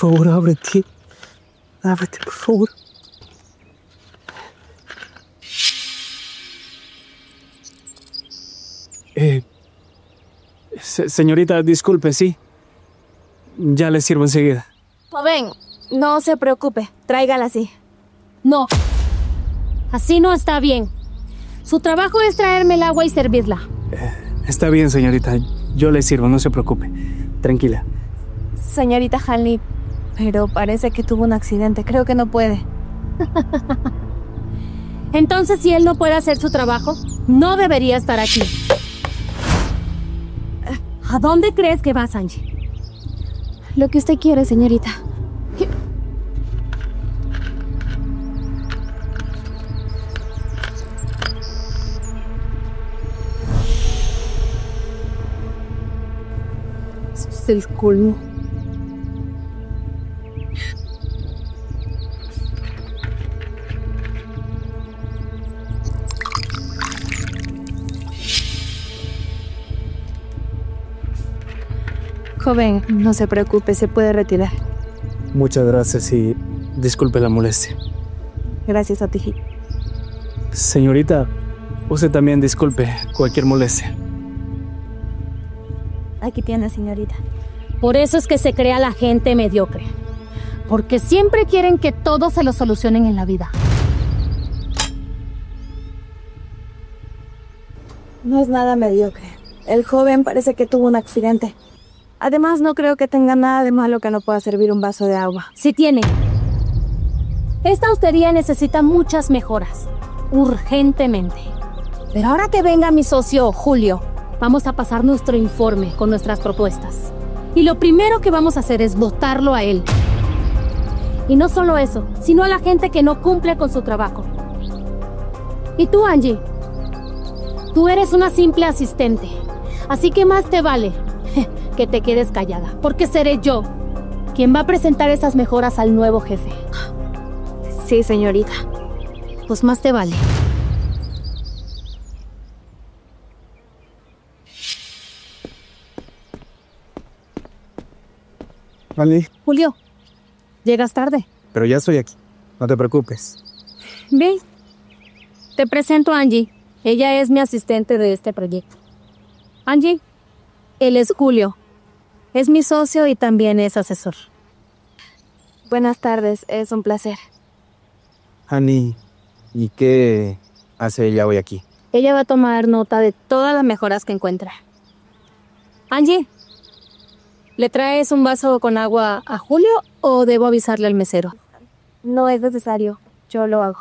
favor, ábrete. Ábrete, por favor. Señorita, disculpe, sí. Ya le sirvo enseguida. Joven, no se preocupe. Tráigala así. No. Así no está bien. Su trabajo es traerme el agua y servirla. Está bien, señorita. Yo le sirvo, no se preocupe. Tranquila. Señorita Hanley, pero parece que tuvo un accidente. Creo que no puede. Entonces, si él no puede hacer su trabajo, no debería estar aquí. ¿A dónde crees que vas, Angie? Lo que usted quiere, señorita. Es el colmo. Joven, no se preocupe, se puede retirar. Muchas gracias y disculpe la molestia. Gracias a ti. Señorita, usted también disculpe cualquier molestia. Aquí tiene, señorita. Por eso es que se crea la gente mediocre. Porque siempre quieren que todo se lo solucionen en la vida. No es nada mediocre. El joven parece que tuvo un accidente. Además, no creo que tenga nada de malo que no pueda servir un vaso de agua. Sí tiene. Esta hostería necesita muchas mejoras. Urgentemente. Pero ahora que venga mi socio, Julio, vamos a pasar nuestro informe con nuestras propuestas. Y lo primero que vamos a hacer es votarlo a él. Y no solo eso, sino a la gente que no cumple con su trabajo. Y tú, Angie, tú eres una simple asistente. Así que más te vale que te quedes callada, porque seré yo quien va a presentar esas mejoras al nuevo jefe. Sí, señorita. Pues más te vale. Vale. Julio, llegas tarde. Pero ya estoy aquí. No te preocupes. Bien. Te presento a Angie. Ella es mi asistente de este proyecto. Angie, él es Julio. Es mi socio y también es asesor. Buenas tardes, es un placer. Annie, ¿y qué hace ella hoy aquí? Ella va a tomar nota de todas las mejoras que encuentra. Angie, ¿le traes un vaso con agua a Julio o debo avisarle al mesero? No es necesario, yo lo hago.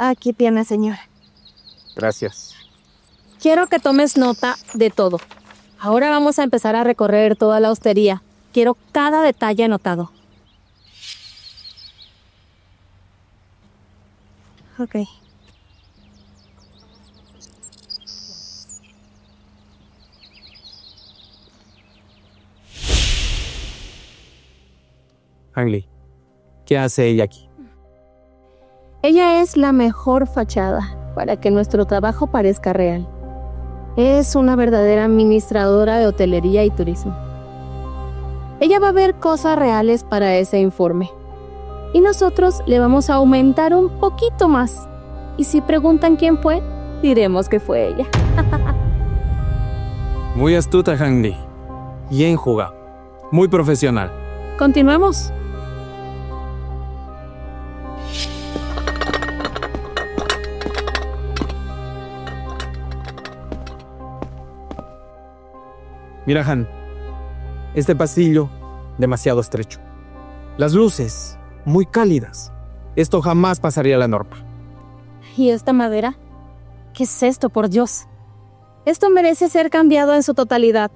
Aquí tiene, señor. Gracias. Quiero que tomes nota de todo. Ahora vamos a empezar a recorrer toda la hostería. Quiero cada detalle anotado. Ok. Hanley, ¿qué hace ella aquí? Ella es la mejor fachada para que nuestro trabajo parezca real. Es una verdadera administradora de hotelería y turismo. Ella va a ver cosas reales para ese informe. Y nosotros le vamos a aumentar un poquito más. Y si preguntan quién fue, diremos que fue ella. Muy astuta, Hanley. Bien jugado. Muy profesional. Continuemos. Mira, Han, este pasillo demasiado estrecho. Las luces muy cálidas. Esto jamás pasaría la norma. ¿Y esta madera? ¿Qué es esto, por Dios? Esto merece ser cambiado en su totalidad.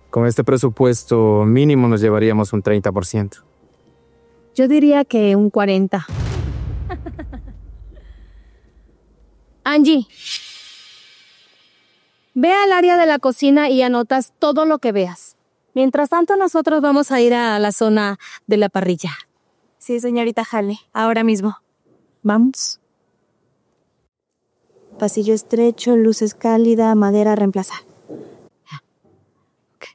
Con este presupuesto mínimo nos llevaríamos un 30%. Yo diría que un 40%. Angie, ve al área de la cocina y anotas todo lo que veas. Mientras tanto, nosotros vamos a ir a la zona de la parrilla. Sí, señorita Halley, ahora mismo. Vamos. Pasillo estrecho, luces cálida, madera a reemplazar. Okay.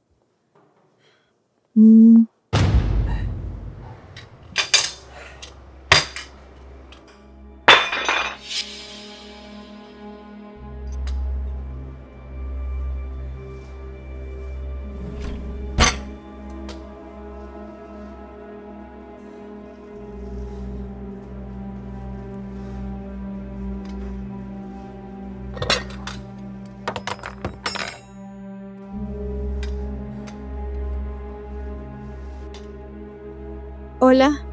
Hola.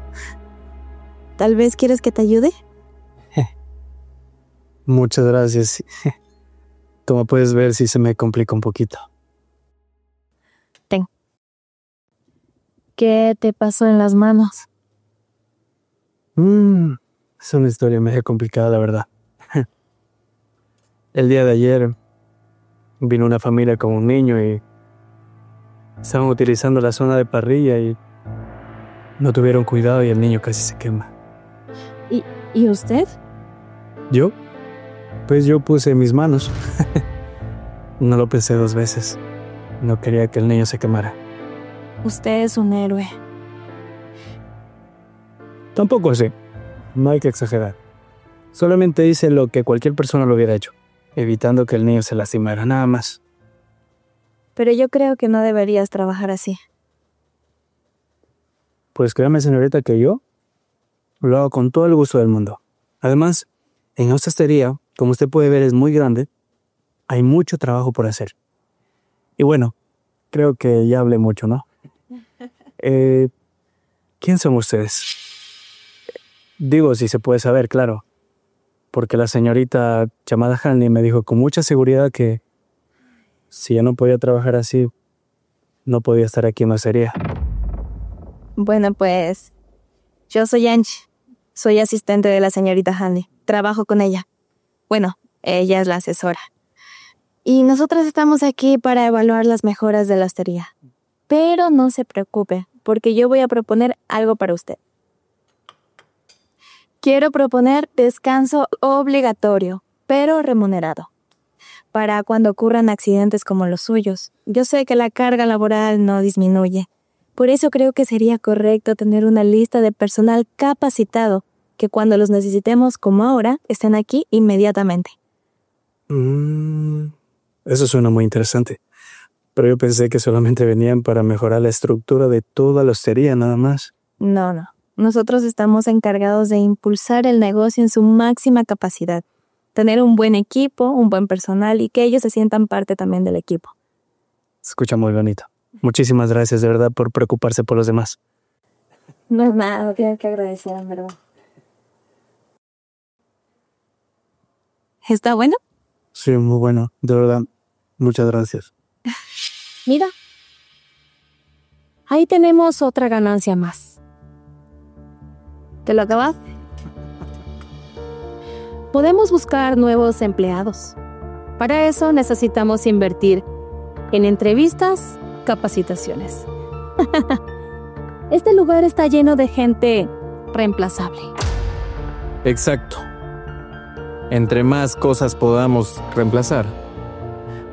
¿Tal vez quieres que te ayude? Muchas gracias. Como puedes ver, sí se me complica un poquito. Ten. ¿Qué te pasó en las manos? Es una historia medio complicada, la verdad. El día de ayer vino una familia con un niño y estaban utilizando la zona de parrilla y no tuvieron cuidado y el niño casi se quema. ¿Y usted? ¿Yo? Pues yo puse mis manos. No lo pensé 2 veces. No quería que el niño se quemara. Usted es un héroe. Tampoco así. No hay que exagerar. Solamente hice lo que cualquier persona lo hubiera hecho, evitando que el niño se lastimara, nada más. Pero yo creo que no deberías trabajar así. Pues créame, señorita, que yo lo hago con todo el gusto del mundo. Además, en esta hostería, como usted puede ver, es muy grande. Hay mucho trabajo por hacer. Y bueno, creo que ya hablé mucho, ¿no? ¿Quién son ustedes? Digo, si se puede saber, claro. Porque la señorita llamada Halley me dijo con mucha seguridad que si ya no podía trabajar así, no podía estar aquí en la hostería. Bueno, pues yo soy Angie. Soy asistente de la señorita Halley. Trabajo con ella. Bueno, ella es la asesora. Y nosotras estamos aquí para evaluar las mejoras de la hostería. Pero no se preocupe, porque yo voy a proponer algo para usted. Quiero proponer descanso obligatorio, pero remunerado, para cuando ocurran accidentes como los suyos. Yo sé que la carga laboral no disminuye. Por eso creo que sería correcto tener una lista de personal capacitado que cuando los necesitemos, como ahora, estén aquí inmediatamente. Eso suena muy interesante. Pero yo pensé que solamente venían para mejorar la estructura de toda la hostería, nada más. No. Nosotros estamos encargados de impulsar el negocio en su máxima capacidad. Tener un buen equipo, un buen personal y que ellos se sientan parte también del equipo. Se escucha muy bonito. Muchísimas gracias, de verdad, por preocuparse por los demás. No es nada, no tienes que agradecer, en verdad. ¿Está bueno? Sí, muy bueno. De verdad, muchas gracias. Mira. Ahí tenemos otra ganancia más. ¿Te lo acabas? Podemos buscar nuevos empleados. Para eso necesitamos invertir en entrevistas, capacitaciones. Este lugar está lleno de gente reemplazable. Exacto. Entre más cosas podamos reemplazar,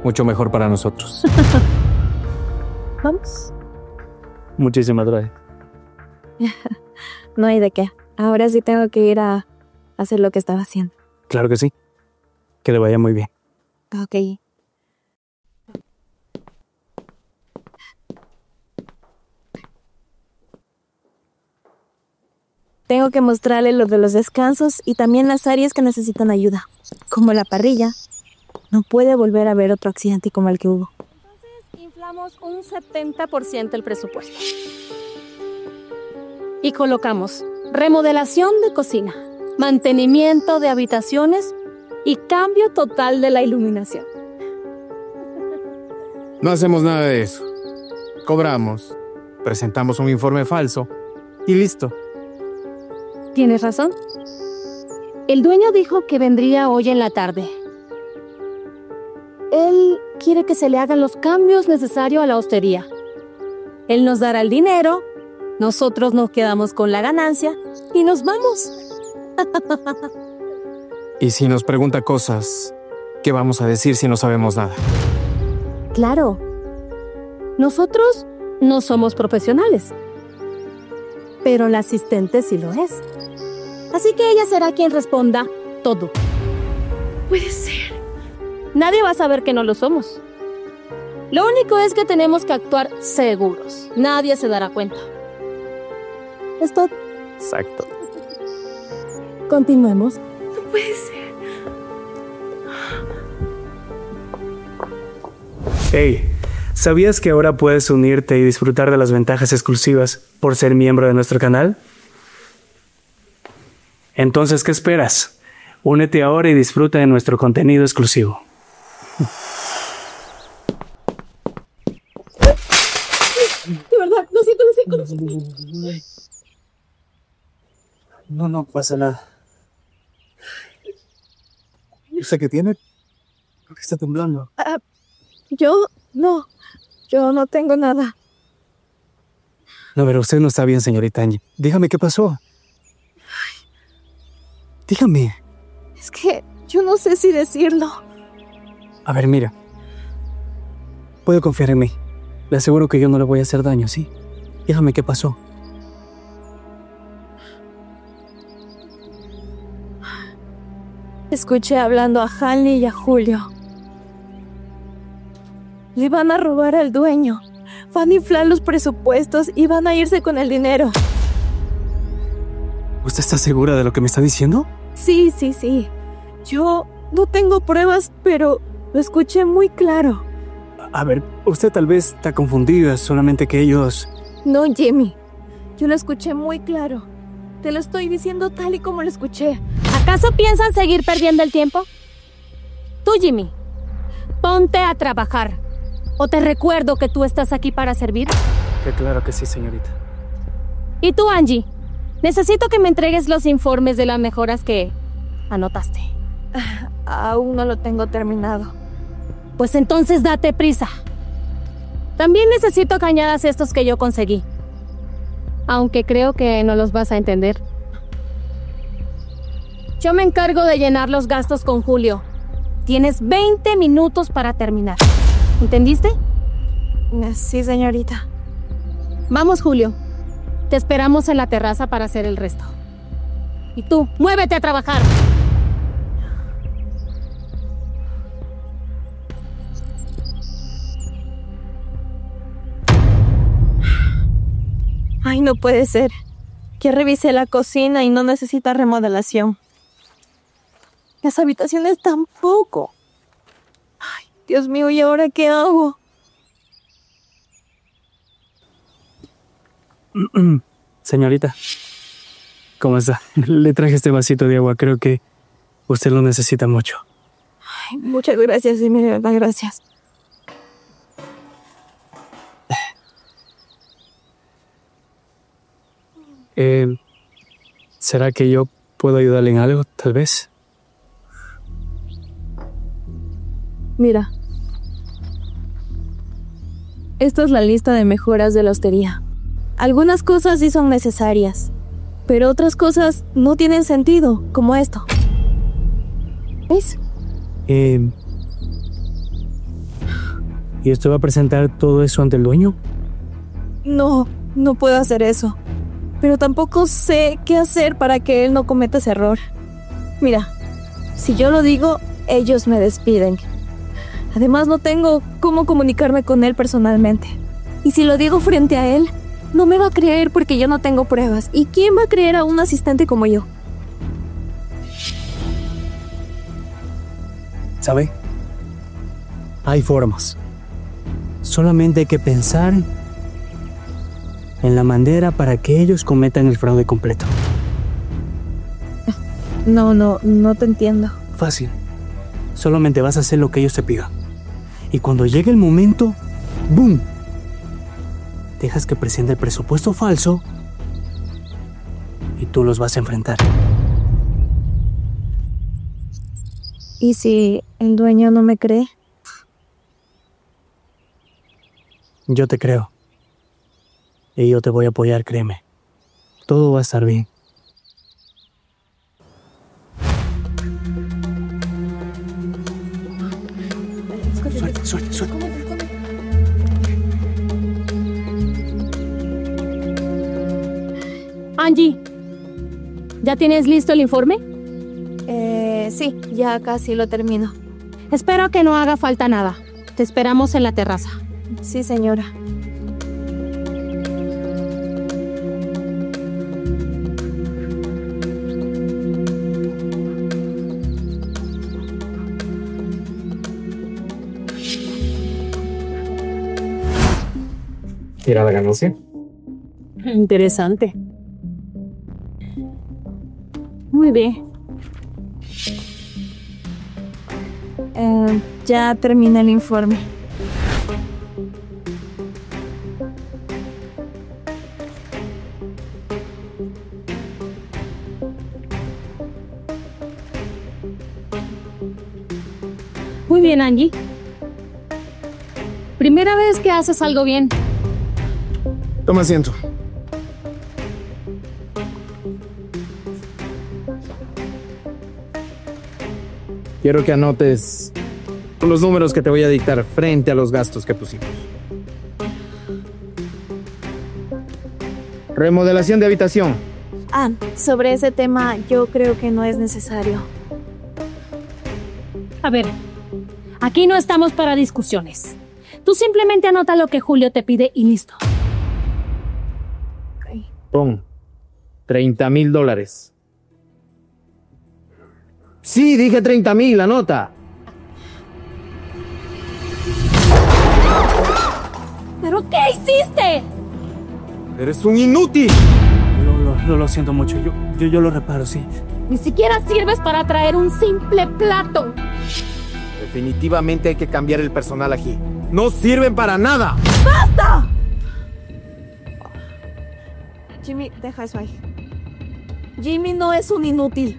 mucho mejor para nosotros. ¿Vamos? Muchísimas gracias. No hay de qué. Ahora sí tengo que ir a hacer lo que estaba haciendo. Claro que sí. Que le vaya muy bien. Ok. Tengo que mostrarle lo de los descansos y también las áreas que necesitan ayuda, como la parrilla. No puede volver a haber otro accidente como el que hubo. Entonces, inflamos un 70% el presupuesto. Y colocamos remodelación de cocina, mantenimiento de habitaciones y cambio total de la iluminación. No hacemos nada de eso. Cobramos, presentamos un informe falso y listo. ¿Tienes razón? El dueño dijo que vendría hoy en la tarde. Él quiere que se le hagan los cambios necesarios a la hostería. Él nos dará el dinero, nosotros nos quedamos con la ganancia y nos vamos. Y si nos pregunta cosas, ¿qué vamos a decir si no sabemos nada? Claro. Nosotros no somos profesionales, pero la asistente sí lo es. Así que ella será quien responda todo. Puede ser. Nadie va a saber que no lo somos. Lo único es que tenemos que actuar seguros. Nadie se dará cuenta. ¿Esto? Exacto. Continuemos. No puede ser. Hey, ¿sabías que ahora puedes unirte y disfrutar de las ventajas exclusivas por ser miembro de nuestro canal? Entonces, ¿qué esperas? Únete ahora y disfruta de nuestro contenido exclusivo. De verdad, lo siento. No pasa nada. ¿Usted qué tiene? ¿Por qué está temblando? Yo no tengo nada. No, pero usted no está bien, señorita Angie. Dígame qué pasó. Dígame. Es que yo no sé si decirlo. A ver, mira. Puede confiar en mí. Le aseguro que yo no le voy a hacer daño, ¿sí? Dígame qué pasó. Escuché hablando a Hanley y a Julio. Le van a robar al dueño. Van a inflar los presupuestos y van a irse con el dinero. ¿Usted está segura de lo que me está diciendo? Sí. Yo no tengo pruebas, pero lo escuché muy claro. A ver, usted tal vez está confundida, solamente que ellos... No, Jimmy. Yo lo escuché muy claro. Te lo estoy diciendo tal y como lo escuché. ¿Acaso piensan seguir perdiendo el tiempo? Tú, Jimmy, ponte a trabajar. ¿O te recuerdo que tú estás aquí para servir? Que claro que sí, señorita. Y tú, Angie, necesito que me entregues los informes de las mejoras que anotaste. Aún no lo tengo terminado. Pues entonces date prisa. También necesito que añadas estos que yo conseguí. Aunque creo que no los vas a entender. Yo me encargo de llenar los gastos con Julio. Tienes 20 minutos para terminar. ¿Entendiste? Sí, señorita. Vamos, Julio. Te esperamos en la terraza para hacer el resto. Y tú, muévete a trabajar. Ay, no puede ser. Que revisé la cocina y no necesita remodelación. Las habitaciones tampoco. Ay, Dios mío, ¿y ahora qué hago? Señorita, ¿cómo está? Le traje este vasito de agua, creo que usted lo necesita mucho. Ay, muchas gracias, sí, mire, gracias. ¿Será que yo puedo ayudarle en algo, tal vez? Mira. Esta es la lista de mejoras de la hostería. Algunas cosas sí son necesarias, pero otras cosas no tienen sentido, como esto. ¿Ves? ¿Y usted va a presentar todo eso ante el dueño? No puedo hacer eso. Pero tampoco sé qué hacer para que él no cometa ese error. Mira, si yo lo digo, ellos me despiden. Además, no tengo cómo comunicarme con él personalmente. Y si lo digo frente a él, no me va a creer porque yo no tengo pruebas. ¿Y quién va a creer a un asistente como yo? ¿Sabe? Hay formas. Solamente hay que pensar en la manera para que ellos cometan el fraude completo. No te entiendo. Fácil. Solamente vas a hacer lo que ellos te pidan. Y cuando llegue el momento, ¡boom! Dejas que presente el presupuesto falso y tú los vas a enfrentar. ¿Y si el dueño no me cree? Yo te creo. Y yo te voy a apoyar, créeme. Todo va a estar bien. Suerte, suerte, suerte. Angie, ¿ya tienes listo el informe? Sí, ya casi lo termino. Espero que no haga falta nada. Te esperamos en la terraza. Sí, señora. ¿Era la ganancia? Interesante. Muy bien. Ya terminé el informe. Muy bien, Angie. Primera vez que haces algo bien. Toma asiento. Quiero que anotes los números que te voy a dictar frente a los gastos que pusimos. Remodelación de habitación. Sobre ese tema yo creo que no es necesario. A ver, aquí no estamos para discusiones. Tú simplemente anota lo que Julio te pide y listo. Pon $30,000. Sí, dije 30,000, anota. ¿Pero qué hiciste? Eres un inútil. Lo siento mucho. Yo lo reparo, sí. Ni siquiera sirves para traer un simple plato. Definitivamente hay que cambiar el personal aquí. No sirven para nada. ¡Basta! Jimmy, deja eso ahí. Jimmy no es un inútil.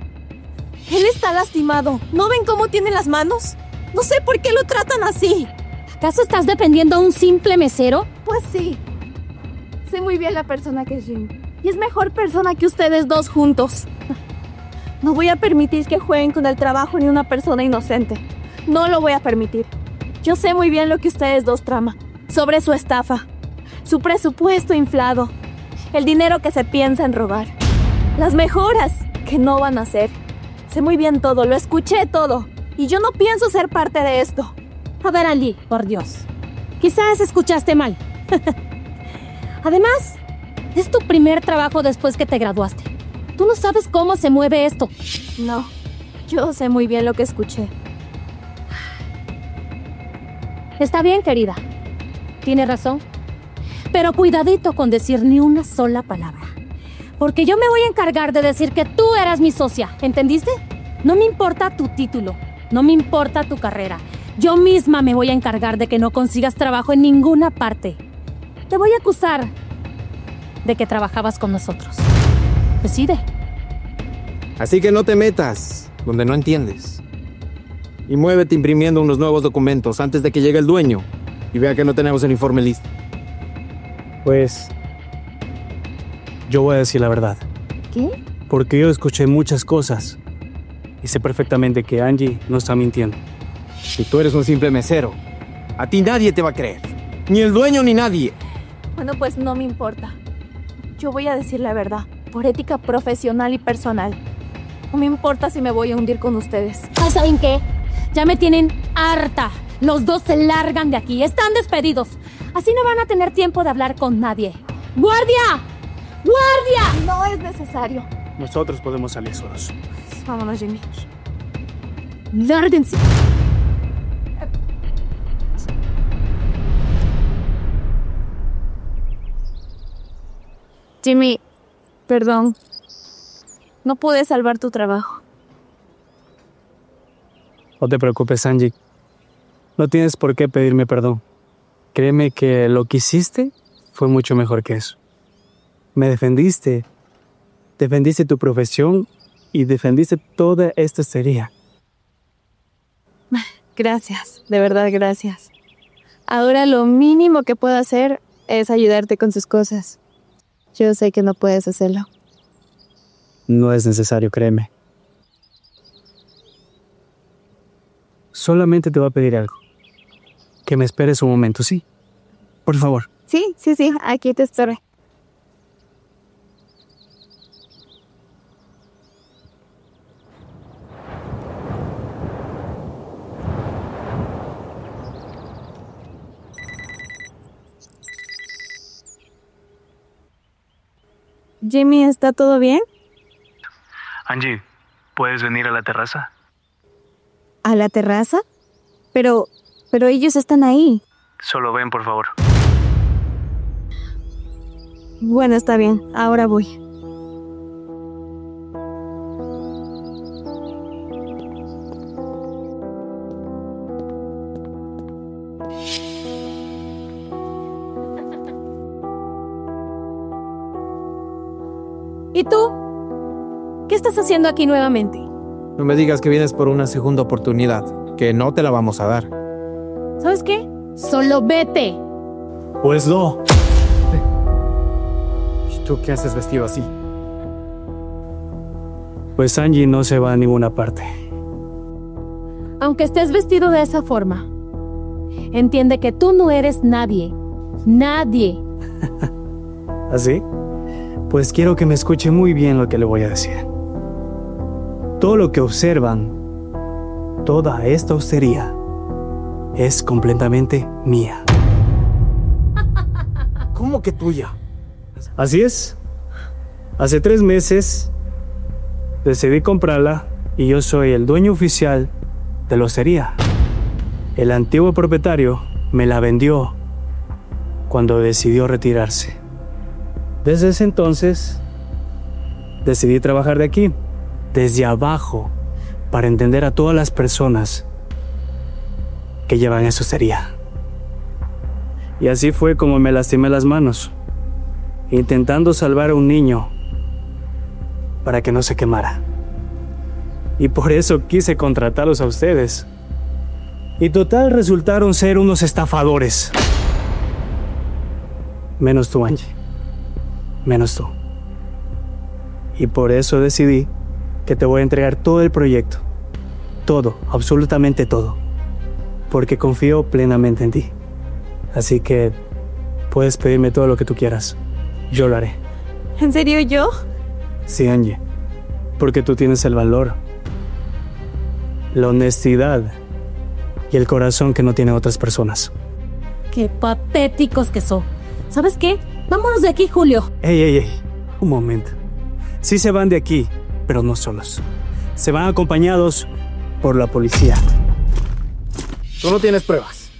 Él está lastimado. ¿No ven cómo tiene las manos? No sé por qué lo tratan así. ¿Acaso estás defendiendo a un simple mesero? Pues sí. Sé muy bien la persona que es Jimmy. Y es mejor persona que ustedes dos juntos. No voy a permitir que jueguen con el trabajo de una persona inocente. No lo voy a permitir. Yo sé muy bien lo que ustedes dos traman. Sobre su estafa. Su presupuesto inflado. El dinero que se piensa en robar. Las mejoras que no van a hacer. Sé muy bien todo, lo escuché todo. Y yo no pienso ser parte de esto. A ver, Angie, por Dios. Quizás escuchaste mal. Además, es tu primer trabajo después que te graduaste. Tú no sabes cómo se mueve esto. No, yo sé muy bien lo que escuché. Está bien, querida. Tienes razón. Pero cuidadito con decir ni una sola palabra. Porque yo me voy a encargar de decir que tú eras mi socia, ¿entendiste? No me importa tu título, no me importa tu carrera. Yo misma me voy a encargar de que no consigas trabajo en ninguna parte. Te voy a acusar de que trabajabas con nosotros. Decide. Así que no te metas donde no entiendes. Y muévete imprimiendo unos nuevos documentos antes de que llegue el dueño y vea que no tenemos el informe listo. Pues yo voy a decir la verdad. ¿Qué? Porque yo escuché muchas cosas y sé perfectamente que Angie no está mintiendo. Y tú eres un simple mesero. A ti nadie te va a creer. Ni el dueño ni nadie. Bueno, pues no me importa. Yo voy a decir la verdad, por ética profesional y personal. No me importa si me voy a hundir con ustedes. ¿Saben qué? Ya me tienen harta. Los dos se largan de aquí. Están despedidos. Así no van a tener tiempo de hablar con nadie. ¡Guardia! ¡Guardia! No es necesario. Nosotros podemos salir solos. Vámonos, Jimmy. ¡Lárguense! Jimmy, perdón. No pude salvar tu trabajo. No te preocupes, Angie. No tienes por qué pedirme perdón. Créeme que lo que hiciste fue mucho mejor que eso. Me defendiste. Defendiste tu profesión y defendiste toda esta serie. Gracias, de verdad gracias. Ahora lo mínimo que puedo hacer es ayudarte con tus cosas. Yo sé que no puedes hacerlo. No es necesario, créeme. Solamente te voy a pedir algo. Que me esperes un momento, ¿sí? Por favor. Sí, aquí te espero. Jimmy, ¿está todo bien? Angie, ¿puedes venir a la terraza? ¿A la terraza? Pero ellos están ahí. Solo ven, por favor. Bueno, está bien, ahora voy. ¿Y tú? ¿Qué estás haciendo aquí nuevamente? No me digas que vienes por una segunda oportunidad, que no te la vamos a dar. ¿Sabes qué? Solo vete. Pues no. ¿Y tú qué haces vestido así? Pues Angie no se va a ninguna parte. Aunque estés vestido de esa forma, entiende que tú no eres nadie. Nadie. ¿Así? Pues quiero que me escuche muy bien lo que le voy a decir. Todo lo que observan, toda esta hostería, es completamente mía. ¿Cómo que tuya? Así es. Hace 3 meses decidí comprarla y yo soy el dueño oficial de la hostería. El antiguo propietario me la vendió cuando decidió retirarse. Desde ese entonces decidí trabajar de aquí, desde abajo, para entender a todas las personas que llevan esa hostería. Y así fue como me lastimé las manos, intentando salvar a un niño para que no se quemara. Y por eso quise contratarlos a ustedes. Y total resultaron ser unos estafadores. Menos tú, Angie. Menos tú. Y por eso decidí que te voy a entregar todo el proyecto. Todo, absolutamente todo. Porque confío plenamente en ti. Así que puedes pedirme todo lo que tú quieras. Yo lo haré. ¿En serio yo? Sí, Angie. Porque tú tienes el valor, la honestidad y el corazón que no tienen otras personas. Qué patéticos que son. ¿Sabes qué? Vámonos de aquí, Julio. Ey. Un momento. Sí se van de aquí, pero no solos. Se van acompañados por la policía. Tú no tienes pruebas.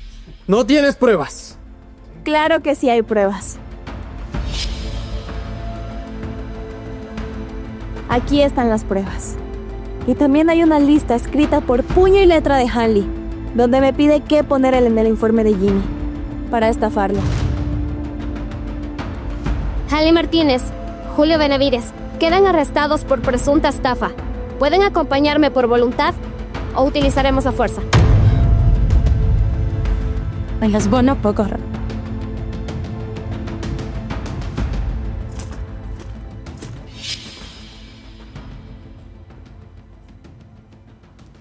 ¡No tienes pruebas! Claro que sí hay pruebas. Aquí están las pruebas. Y también hay una lista escrita por puño y letra de Hanley, donde me pide qué poner en el informe de Jimmy para estafarlo. Hanley Martínez, Julio Benavides, quedan arrestados por presunta estafa. ¿Pueden acompañarme por voluntad o utilizaremos la fuerza? Me las van a pagar.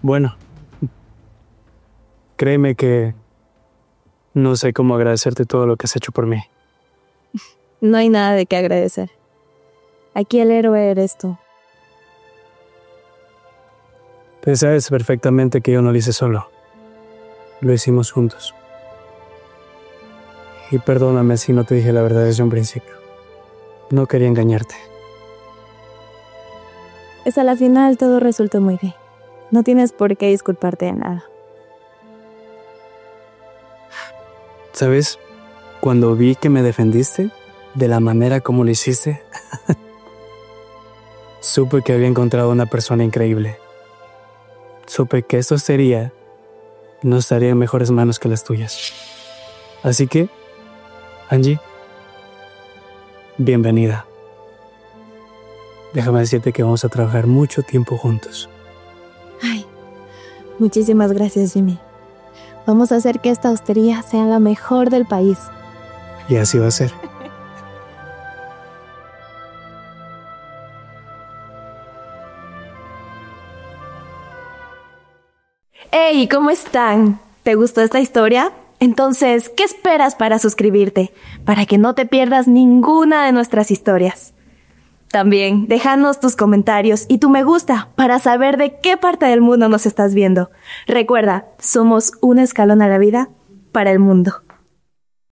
Bueno, créeme que no sé cómo agradecerte todo lo que has hecho por mí. No hay nada de qué agradecer. Aquí el héroe eres tú. Pero sabes perfectamente que yo no lo hice solo. Lo hicimos juntos. Y perdóname si no te dije la verdad desde un principio. No quería engañarte. Pues a la final todo resultó muy bien. No tienes por qué disculparte de nada. ¿Sabes? Cuando vi que me defendiste, de la manera como lo hiciste, supe que había encontrado una persona increíble. Supe que esta hostería no estaría en mejores manos que las tuyas. Así que, Angie, bienvenida. Déjame decirte que vamos a trabajar mucho tiempo juntos. Ay, Muchísimas gracias, Jimmy. Vamos a hacer que esta hostería sea la mejor del país. Y así va a ser. ¡Hey! ¿Cómo están? ¿Te gustó esta historia? Entonces, ¿qué esperas para suscribirte? Para que no te pierdas ninguna de nuestras historias. También, déjanos tus comentarios y tu me gusta para saber de qué parte del mundo nos estás viendo. Recuerda, somos un escalón a la vida para el mundo.